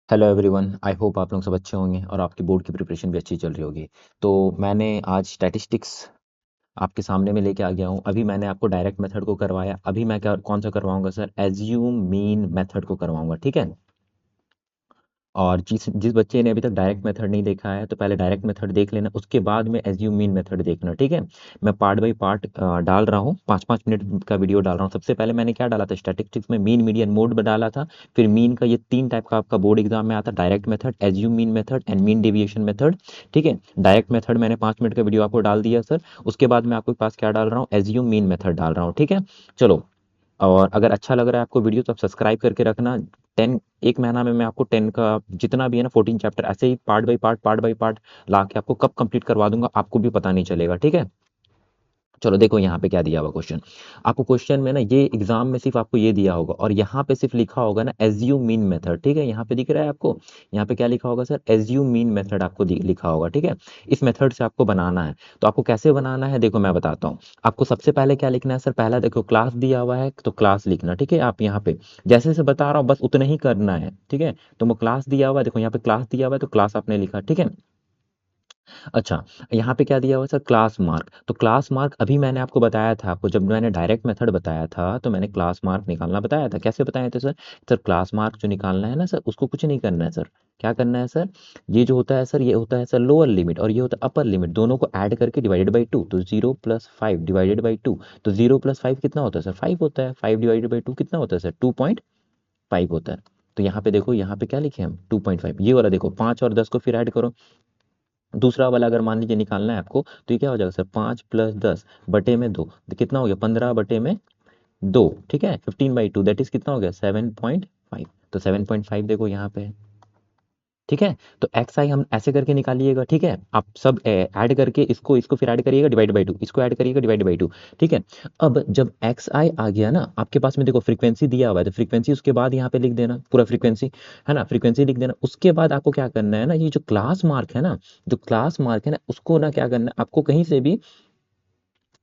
Hello everyone, I hope आप लोग सब अच्छे होंगे और आपकी बोर्ड की प्रिपरेशन भी अच्छी चल रही होगी। तो मैंने आज स्टैटिस्टिक्स आपके सामने में लेके आ गया हूँ। अभी मैंने आपको डायरेक्ट मेथड को करवाया, अभी मैं क्या कौन सा करवाऊंगा सर, एज्यूम मीन मेथड को करवाऊंगा, ठीक है। और जिस जिस बच्चे ने अभी तक डायरेक्ट मेथड नहीं देखा है तो पहले डायरेक्ट मेथड देख लेना, उसके बाद में एज्यूम मीन मेथड देखना, ठीक है। मैं पार्ट बाय पार्ट डाल रहा हूँ, 5-5 मिनट का वीडियो डाल रहा हूँ। सबसे पहले मैंने क्या डाला था, स्टैटिस्टिक्स में मीन मीडियन मोड डाला था। फिर मीन का ये 3 टाइप का आपका बोर्ड एग्जाम में आता है, direct method, assume mean method and mean deviation method, ठीक है। डायरेक्ट मेथड मैंने 5 मिनट का वीडियो आपको डाल दिया सर। उसके बाद मैं आपके पास क्या डाल रहा हूँ, एज्यूम मीन मेथड डाल रहा हूँ, ठीक है। चलो, और अगर अच्छा लग रहा है आपको वीडियो तो आप सब्सक्राइब करके रखना। 10 एक महीना में मैं आपको 10 का जितना भी है ना, 14 चैप्टर ऐसे ही पार्ट बाय पार्ट ला के आपको कब कंप्लीट करवा दूंगा आपको भी पता नहीं चलेगा, ठीक है। चलो देखो यहाँ पे क्या दिया हुआ क्वेश्चन। आपको क्वेश्चन में ना, ये एग्जाम में सिर्फ आपको ये दिया होगा और यहाँ पे सिर्फ लिखा होगा ना एज्यूम मीन मेथड, ठीक है। यहाँ पे दिख रहा है आपको, यहाँ पे क्या लिखा होगा सर, एज्यूम मीन मेथड आपको लिखा होगा, ठीक है। इस मेथड से आपको बनाना है। तो आपको कैसे बनाना है देखो मैं बताता हूँ। आपको सबसे पहले क्या लिखना है सर, पहला देखो क्लास दिया हुआ है तो क्लास लिखना, ठीक है। आप यहाँ पे जैसे जैसे बता रहा हूँ बस उतना ही करना है, ठीक है। तो वो क्लास दिया हुआ है, देखो यहाँ पे क्लास दिया हुआ है तो क्लास आपने लिखा, ठीक है। अच्छा, यहाँ पे क्या दिया हुआ है सर, क्लास मार्क। तो क्लास मार्क अभी मैंने आपको बताया था, आपको जब मैंने डायरेक्ट मेथड बताया था तो मैंने क्लास मार्क निकालना बताया था। कैसे बताए थे सर, सर क्लास मार्क जो निकालना है ना सर, उसको कुछ नहीं करना है सर। क्या करना है सर, ये जो होता है सर, ये होता है सर लोअर लिमिट और ये होता है अपर लिमिट, दोनों को ऐड करके डिवाइडेड बाई 2, तो 0 + 5 डिवाइडेड बाई 2। तो 0 + 5 कितना होता है सर, 5 होता है। 5 डिवाइडेड बाई 2 कितना होता है सर, 2.5 होता है। तो यहाँ पे देखो, यहाँ पे क्या लिखे हम, 2.5। ये वाला देखो, 5 और 10 को फिर ऐड करो। दूसरा वाला अगर मान लीजिए निकालना है आपको तो ये क्या हो जाएगा सर, 5 + 10 बटे में 2, तो कितना हो गया, 15/2, ठीक है। 15/2 दैट इज कितना हो गया, 7.5। तो 7.5 देखो यहाँ पे है, ठीक है। तो एक्स आई हम ऐसे करके निकालिएगा, ठीक है। आप सब ऐड करके इसको इसको फिर ऐड करिएगा डिवाइड बाई 2, इसको ऐड करिएगा डिवाइड बाई 2, ठीक है। अब जब एक्स आई आ गया ना आपके पास में, देखो फ्रीक्वेंसी दिया हुआ है तो फ्रीक्वेंसी उसके बाद यहाँ पे लिख देना, पूरा फ्रीक्वेंसी है ना, फ्रीक्वेंसी लिख देना। उसके बाद आपको क्या करना है ना, ये जो क्लास मार्क है ना, जो क्लास मार्क है ना, उसको ना क्या करना है आपको, कहीं से भी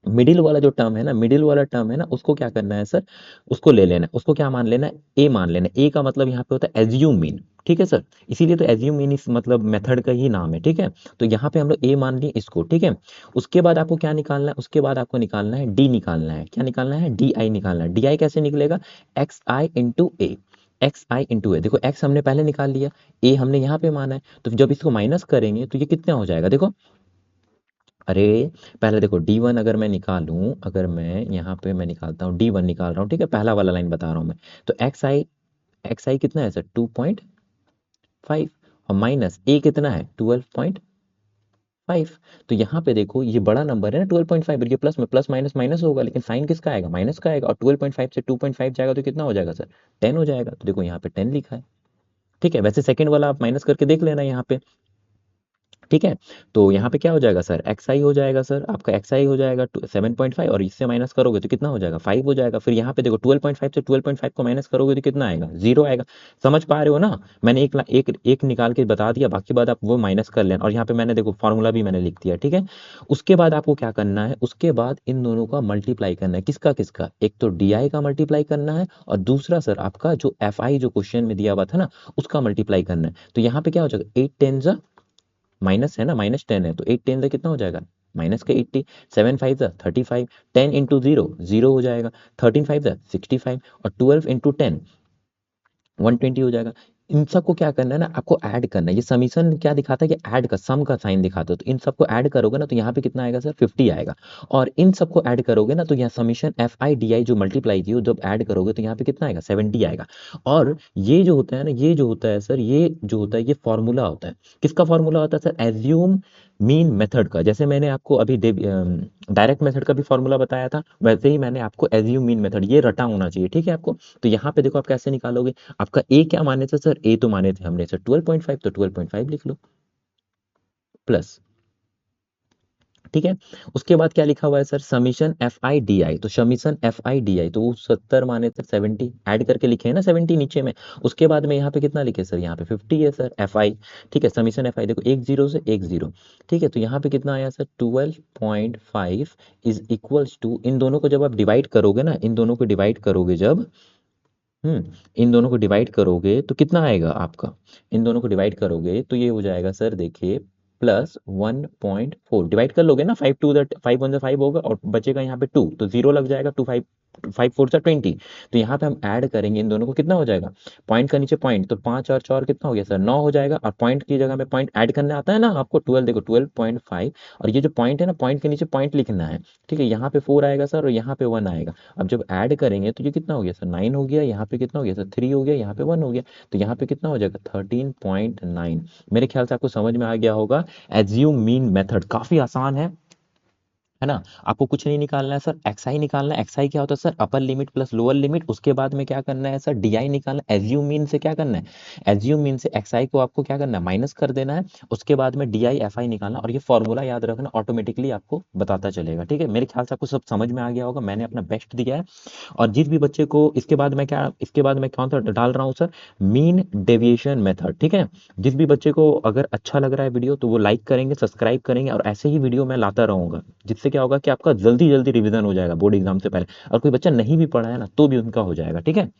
मिडिल वाला जो टर्म है ना, मिडिल वाला टर्म है ना, उसको क्या करना है सर, उसको ले लेना है। उसको क्या मान लेना है, ए मान लेना है। ए का मतलब यहाँ पे होता है एज्यूम मीन, ठीक है सर। इसीलिए तो एज्यूम मीन इस मतलब मेथड का ही नाम है, ठीक है। तो यहाँ पे हम लोग ए मान लिए इसको, ठीक है। उसके बाद आपको क्या निकालना है, उसके बाद आपको निकालना है डी निकालना है। क्या निकालना है, डी आई निकालना है। डी आई कैसे निकलेगा, एक्स आई इंटू ए। एक्स आई इंटू ए, देखो एक्स हमने पहले निकाल लिया, ए हमने यहाँ पे माना है। तो जब इसको माइनस करेंगे तो ये कितना हो जाएगा देखो, अरे पहले देखो D1 अगर मैं निकालूं, अगर मैं यहाँ पे मैं निकालता हूँ D1 निकाल रहा हूँ, ठीक है। पहला वाला लाइन बता रहा हूँ मैं। तो एक्स आई कितना है सर, 2.5, और माइनस ए कितना है, 12.5। तो यहाँ पे देखो ये बड़ा नंबर है ना 12.5, ये प्लस में प्लस माइनस माइनस होगा, लेकिन साइन किसका आएगा, माइनस का आएगा। और 12.5 से 2.5 जाएगा तो कितना हो जाएगा सर, 10 हो जाएगा। तो देखो यहाँ पे 10 लिखा है, ठीक है। वैसे सेकंड वाला आप माइनस करके देख लेना यहाँ पे, ठीक है। तो यहाँ पे क्या हो जाएगा सर, एक्स आई हो जाएगा सर, आपका एक्स आई हो जाएगा 7.5, और इससे माइनस करोगे तो कितना हो जाएगा, 5 हो जाएगा। फिर यहाँ पे देखो 12.5 से 12.5 को माइनस करोगे तो कितना आएगा, 0 आएगा। समझ पा रहे हो ना, मैंने एक निकाल के बता दिया, बाकी बात आप वो माइनस कर लेना। और यहाँ पे मैंने देखो फॉर्मूला भी मैंने लिख दिया, ठीक है। उसके बाद आपको क्या करना है, उसके बाद इन दोनों का मल्टीप्लाई करना है। किसका किसका, एक तो डी आई का मल्टीप्लाई करना है और दूसरा सर आपका जो एफ आई जो क्वेश्चन में दिया हुआ था ना, उसका मल्टीप्लाई करना है। तो यहाँ पे क्या हो जाएगा, 8 × 10 माइनस है ना, -10 है तो 8 × 10 कितना हो जाएगा, माइनस का 80। 7 × 5 = 35, 10 × 0 0 हो जाएगा, 13 × 5 = 65, और 12 × 10 120 हो जाएगा। इन सबको क्या करना है ना, आपको ऐड करना है। ये समीशन क्या दिखाता है कि ऐड का सम का साइन दिखाता है। तो इन सबको ऐड करोगे ना तो यहाँ पे कितना आएगा सर, 50 आएगा। और इन सबको ऐड करोगे ना तो यहाँ समीशन एफ आई डी आई जो मल्टीप्लाई की हो, जब ऐड करोगे तो यहाँ पे कितना आएगा, 70 आएगा। और ये जो होता है ना, ये जो होता है सर, ये जो होता है ये फॉर्मूला होता है। किसका फॉर्मूला होता है सर, एज्यूम मीन मेथड का। जैसे मैंने आपको अभी डायरेक्ट मेथड का भी फॉर्मूला बताया था, वैसे ही मैंने आपको एज्यूम मीन मेथड ये रटा होना चाहिए, ठीक है आपको। तो यहाँ पे देखो आप कैसे निकालोगे, आपका ए क्या माने थे सर, ए तो माने थे हमने सर 12.5, तो 12.5 लिख लो प्लस, ठीक है। उसके बाद क्या लिखा हुआ है सर, समीशन एफ आई डी आई। तो समीशन एफ आई डी आई तो वो 70 माने थे, 70 ऐड करके लिखे हैं ना 70 नीचे में। उसके बाद में यहाँ पे कितना लिखे सर, यहाँ पे 50 है सर एफ आई, ठीक है। समीशन एफ आई देखो, एक जीरो से एक जीरो, ठीक है। तो यहाँ पे कितना आया सर, 12.5 इज इक्वल्स टू, इन दोनों को जब आप डिवाइड करोगे ना, इन दोनों को डिवाइड करोगे जब, इन दोनों को डिवाइड करोगे तो कितना आएगा आपका? इन दोनों को डिवाइड करोगे तो ये हो जाएगा सर, देखिए, प्लस 1.4 डिवाइड कर लोगे ना, 5 टू द 5 वन 5 होगा और बचेगा यहाँ पे 2, तो जीरो लग जाएगा, 2 5 5 4 सा 20। तो यहाँ पे हम ऐड करेंगे इन दोनों को, कितना हो जाएगा? पॉइंट का नीचे पॉइंट, तो 5 और 4 कितना हो गया सर? 9 हो जाएगा। और पॉइंट की जगह में पॉइंट ऐड करने आता है ना आपको, 12, देखो 12.5। और ये जो पॉइंट है ना, पॉइंट के नीचे पॉइंट लिखना है, ठीक है। यहाँ पे 4 आएगा सर और यहाँ पे 1 आएगा। अब जब ऐड करेंगे तो ये कितना हो गया सर? 9 हो गया। यहाँ पे कितना हो गया सर? 3 हो गया। यहाँ पे 1 हो गया। तो यहाँ पे कितना हो जाएगा? 13.9। मेरे ख्याल से आपको समझ में आ गया होगा। एज्यूम मीन मेथड काफी आसान है ना। आपको कुछ नहीं निकालना है सर, एक्सआई निकालना है। एक्सआई क्या होता है sir? Upper limit plus lower limit. उसके बाद में क्या करना है सर? डीआई निकालना है। एज्यूम मीन से क्या करना है? एज्यूम मीन से एक्सआई को आपको क्या करना है? माइनस कर देना है। उसके बाद में डीआई एफआई निकालना, और ये फॉर्मूला याद रखना, ऑटोमेटिकली आपको बताता चलेगा, ठीक है। मेरे ख्याल से आपको सब समझ में आ गया होगा। मैंने अपना बेस्ट दिया है। और जिस भी बच्चे को इसके बाद मैं कौन सा डाल रहा हूँ सर? मीन डेविएशन मेथड, ठीक है। जिस भी बच्चे को अगर अच्छा लग रहा है वीडियो, तो वो लाइक करेंगे, सब्सक्राइब करेंगे, और ऐसे ही वीडियो मैं लाता रहूंगा, जिससे क्या होगा कि आपका जल्दी जल्दी रिवीजन हो जाएगा बोर्ड एग्जाम से पहले। और कोई बच्चा नहीं भी पढ़ा है ना, तो भी उनका हो जाएगा, ठीक है।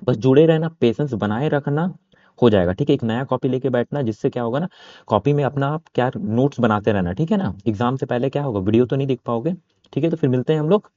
बस जुड़े रहना, पेशेंस बनाए रखना, हो जाएगा, ठीक है। एक नया कॉपी लेके बैठना, जिससे क्या होगा ना, कॉपी में अपना आप क्या नोट्स बनाते रहना, ठीक है ना। एग्जाम से पहले क्या होगा, वीडियो तो नहीं देख पाओगे, ठीक है। तो फिर मिलते हैं हम लोग